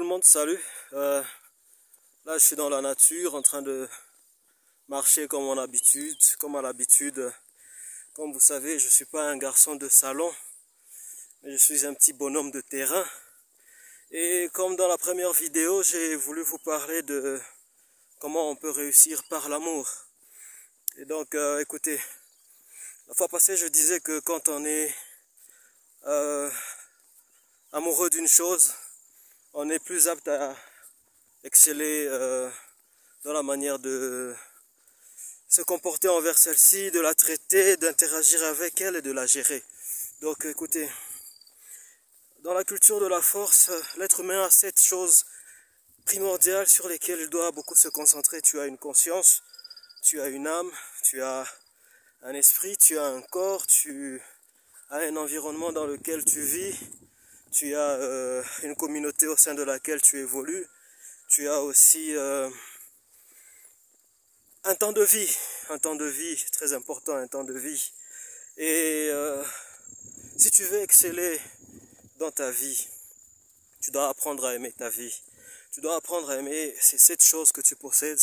le monde, salut. Là, je suis dans la nature en train de marcher comme à l'habitude. Comme vous savez, je ne suis pas un garçon de salon, mais je suis un petit bonhomme de terrain. Et comme dans la première vidéo, j'ai voulu vous parler de comment on peut réussir par l'amour. Et donc, écoutez, la fois passée, je disais que quand on est amoureux d'une chose, on est plus apte à exceller dans la manière de se comporter envers celle-ci, de la traiter, d'interagir avec elle et de la gérer. Donc écoutez, dans la culture de la force, l'être humain a 7 choses primordiales sur lesquelles il doit beaucoup se concentrer. Tu as une conscience, tu as une âme, tu as un esprit, tu as un corps, tu as un environnement dans lequel tu vis, tu as une communauté au sein de laquelle tu évolues, tu as aussi un temps de vie, très important, un temps de vie. Et si tu veux exceller dans ta vie, tu dois apprendre à aimer ta vie. Tu dois apprendre à aimer ces 7 choses que tu possèdes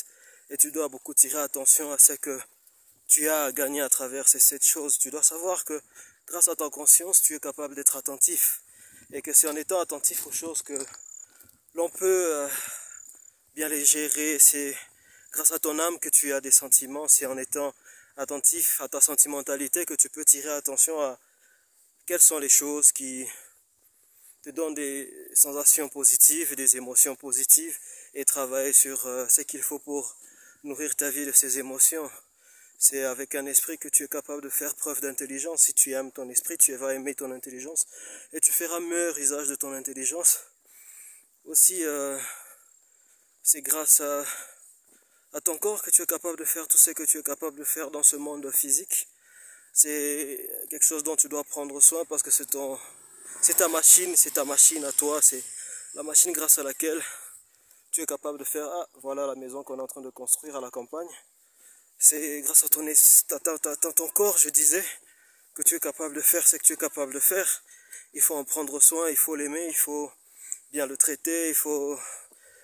et tu dois beaucoup tirer attention à ce que tu as à gagner à travers ces 7 choses. Tu dois savoir que grâce à ta conscience, tu es capable d'être attentif et que c'est en étant attentif aux choses que l'on peut bien les gérer. C'est grâce à ton âme que tu as des sentiments, c'est en étant attentif à ta sentimentalité que tu peux tirer attention à quelles sont les choses qui te donnent des sensations positives et des émotions positives et travailler sur ce qu'il faut pour nourrir ta vie de ces émotions. C'est avec un esprit que tu es capable de faire preuve d'intelligence. Si tu aimes ton esprit, tu vas aimer ton intelligence et tu feras meilleur usage de ton intelligence. Aussi, c'est grâce à ton corps que tu es capable de faire tout ce que tu es capable de faire dans ce monde physique. C'est quelque chose dont tu dois prendre soin parce que c'est ta machine à toi, c'est la machine grâce à laquelle tu es capable de faire, voilà la maison qu'on est en train de construire à la campagne. C'est grâce à ton corps, je disais, que tu es capable de faire ce que tu es capable de faire. Il faut en prendre soin, il faut l'aimer, il faut bien le traiter, il faut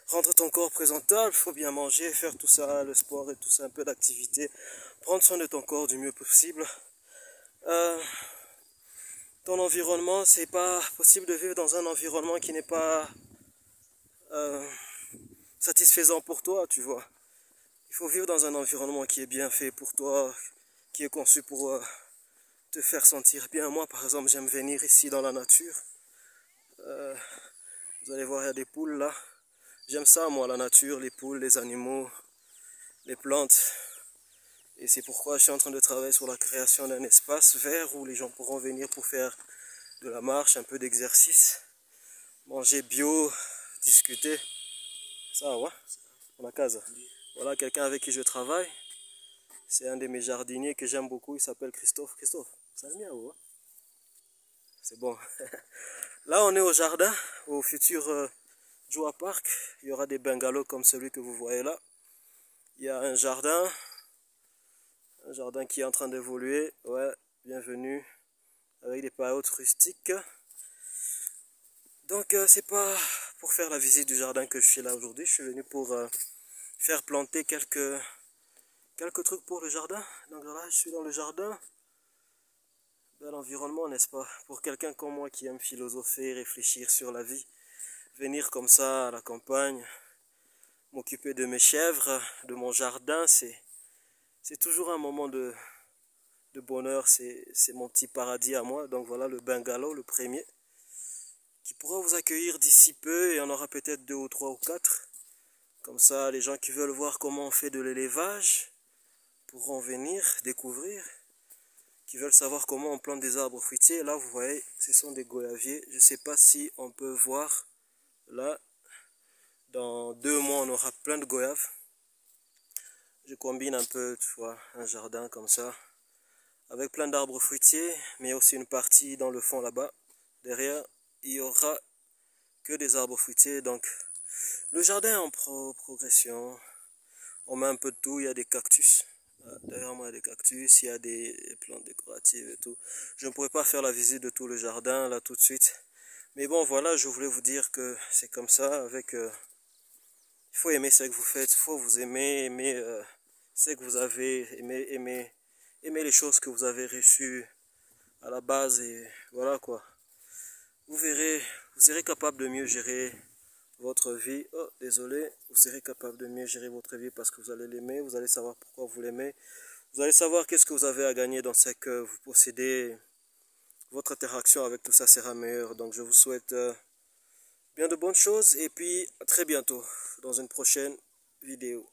rendre ton corps présentable, il faut bien manger, faire tout ça, le sport et tout ça, un peu d'activité. Prendre soin de ton corps du mieux possible. Ton environnement, c'est pas possible de vivre dans un environnement qui n'est pas satisfaisant pour toi, tu vois. Il faut vivre dans un environnement qui est bien fait pour toi, qui est conçu pour te faire sentir bien. Moi, par exemple, j'aime venir ici dans la nature. Vous allez voir, il y a des poules là. J'aime ça, moi, la nature, les poules, les animaux, les plantes. Et c'est pourquoi je suis en train de travailler sur la création d'un espace vert où les gens pourront venir pour faire de la marche, un peu d'exercice, manger bio, discuter. Ça, ouais, on a casa. Voilà quelqu'un avec qui je travaille. C'est un de mes jardiniers que j'aime beaucoup. Il s'appelle Christophe. Christophe, ça va bien, ouais? C'est bon. Là, on est au jardin, au futur Joa Park. Il y aura des bungalows comme celui que vous voyez là. Il y a un jardin qui est en train d'évoluer. Ouais, bienvenue. Avec des paillotes rustiques. Donc, c'est pas pour faire la visite du jardin que je suis là aujourd'hui. Je suis venu pour faire planter quelques trucs pour le jardin. Donc là, je suis dans le jardin. Bel environnement, n'est-ce pas? Pour quelqu'un comme moi qui aime philosopher, réfléchir sur la vie, venir comme ça à la campagne, m'occuper de mes chèvres, de mon jardin, c'est toujours un moment de bonheur. C'est mon petit paradis à moi. Donc voilà le bungalow, le premier, qui pourra vous accueillir d'ici peu. Il y en aura peut-être 2 ou 3 ou 4. Comme ça, les gens qui veulent voir comment on fait de l'élevage pourront venir découvrir. Qui veulent savoir comment on plante des arbres fruitiers. Là, vous voyez, ce sont des goyaviers. Je ne sais pas si on peut voir. Là, dans 2 mois, on aura plein de goyaves. Je combine un peu, tu vois, un jardin comme ça, avec plein d'arbres fruitiers, mais aussi une partie dans le fond là-bas. Derrière, il y aura que des arbres fruitiers. Donc, le jardin est en progression. On met un peu de tout. Il y a des cactus. Derrière moi, il y a des cactus, il y a des plantes décoratives et tout. Je ne pourrais pas faire la visite de tout le jardin là tout de suite. Mais bon, voilà, je voulais vous dire que c'est comme ça. Il faut aimer ce que vous faites, il faut vous aimer ce que vous avez, aimer les choses que vous avez reçues à la base. Et voilà quoi. Vous verrez, vous serez capable de mieux gérer votre vie. Oh, désolé, vous serez capable de mieux gérer votre vie parce que vous allez l'aimer, vous allez savoir pourquoi vous l'aimez. Vous allez savoir qu'est-ce que vous avez à gagner dans ce que vous possédez. Votre interaction avec tout ça sera meilleure. Donc je vous souhaite bien de bonnes choses et puis à très bientôt dans une prochaine vidéo.